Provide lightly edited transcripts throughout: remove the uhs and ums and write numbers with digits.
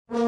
Le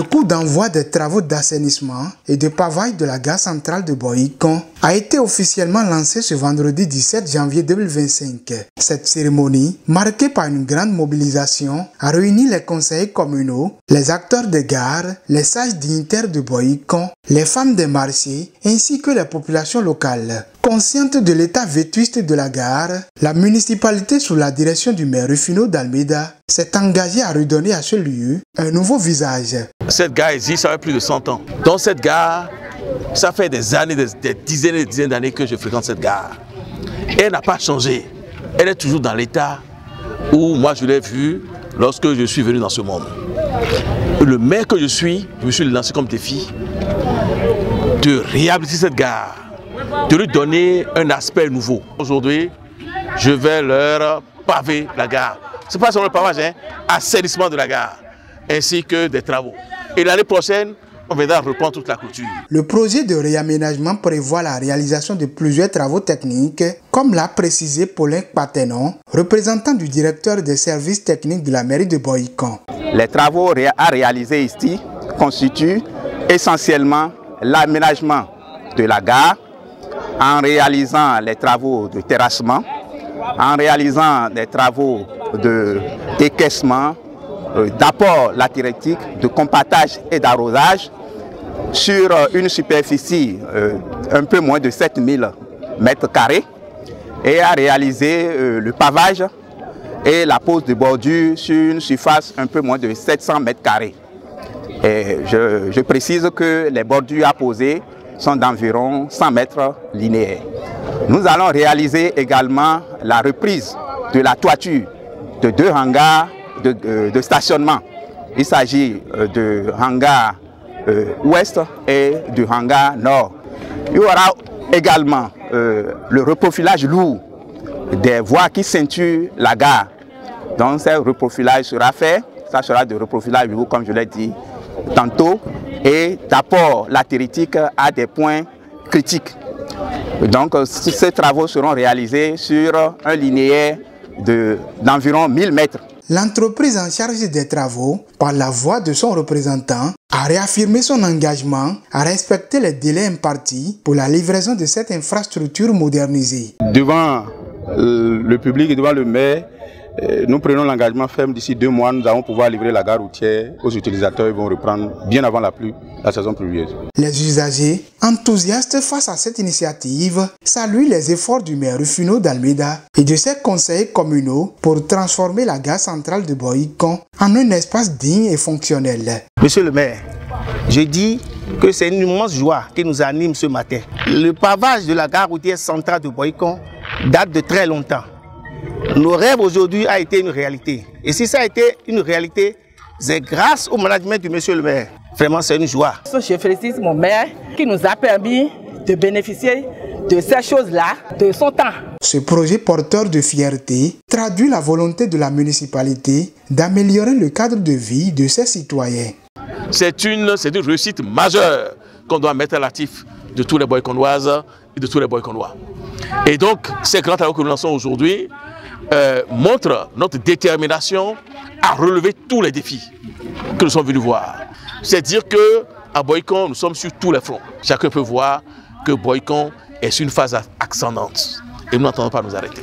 coup d'envoi des travaux d'assainissement et de pavage de la gare centrale de Boyikon a été officiellement lancé ce vendredi 17 janvier 2025. Cette cérémonie, marquée par une grande mobilisation, a réuni les conseillers communaux, les acteurs des gares, les sages dignitaires de Boyikon, les femmes des marchés ainsi que les populations locales. Consciente de l'état vétuste de la gare, la municipalité sous la direction du maire Rufino d'Almeida s'est engagée à redonner à ce lieu un nouveau visage. Cette gare existe, ça fait plus de 100 ans. Dans cette gare, ça fait des années, des dizaines et des dizaines d'années que je fréquente cette gare. Et elle n'a pas changé. Elle est toujours dans l'état où moi je l'ai vue lorsque je suis venu dans ce monde. Le maire que je me suis lancé comme défi de réhabiliter cette gare, de lui donner un aspect nouveau. Aujourd'hui, je vais leur paver la gare. Ce n'est pas seulement le pavage, hein, assainissement de la gare, ainsi que des travaux. Et l'année prochaine, on viendra reprendre toute la clôture. Le projet de réaménagement prévoit la réalisation de plusieurs travaux techniques, comme l'a précisé Paulin Patenon, représentant du directeur des services techniques de la mairie de Boyikon. Les travaux à réaliser ici constituent essentiellement l'aménagement de la gare, en réalisant les travaux de terrassement, en réalisant des travaux d'écaissement, d'apport latéritique, de compactage et d'arrosage sur une superficie un peu moins de 7000 mètres carrés et à réaliser le pavage et la pose de bordure sur une surface un peu moins de 700 mètres carrés. Et je précise que les bordures à poser sont d'environ 100 mètres linéaires. Nous allons réaliser également la reprise de la toiture de 2 hangars de stationnement. Il s'agit de hangar ouest et du hangar nord. Il y aura également le reprofilage lourd des voies qui ceinturent la gare. Donc ce reprofilage sera fait, ça sera de reprofilage lourd comme je l'ai dit tantôt, et d'apport latéritique à des points critiques. Donc ces travaux seront réalisés sur un linéaire d'environ 1000 mètres. L'entreprise en charge des travaux, par la voix de son représentant, a réaffirmé son engagement à respecter les délais impartis pour la livraison de cette infrastructure modernisée. Devant le public et devant le maire, nous prenons l'engagement ferme d'ici 2 mois, nous allons pouvoir livrer la gare routière aux utilisateurs. Ils vont reprendre bien avant la saison pluvieuse. Les usagers, enthousiastes face à cette initiative, saluent les efforts du maire Rufino d'Almeida et de ses conseillers communaux pour transformer la gare centrale de Boyikon en un espace digne et fonctionnel. Monsieur le maire, je dis que c'est une immense joie qui nous anime ce matin. Le pavage de la gare routière centrale de Boyikon date de très longtemps. Nos rêves aujourd'hui a été une réalité. Et si ça a été une réalité, c'est grâce au management du monsieur le maire. Vraiment, c'est une joie. Je félicite mon maire qui nous a permis de bénéficier de ces choses-là, de son temps. Ce projet porteur de fierté traduit la volonté de la municipalité d'améliorer le cadre de vie de ses citoyens. C'est une réussite majeure qu'on doit mettre à l'actif de tous les Boyikonoises et de tous les Boyikonois. Et donc, ces grands travaux que nous lançons aujourd'hui montrent notre détermination à relever tous les défis que nous sommes venus voir. C'est dire qu'à Boyikon, nous sommes sur tous les fronts. Chacun peut voir que Boyikon est sur une phase ascendante et nous n'entendons pas nous arrêter.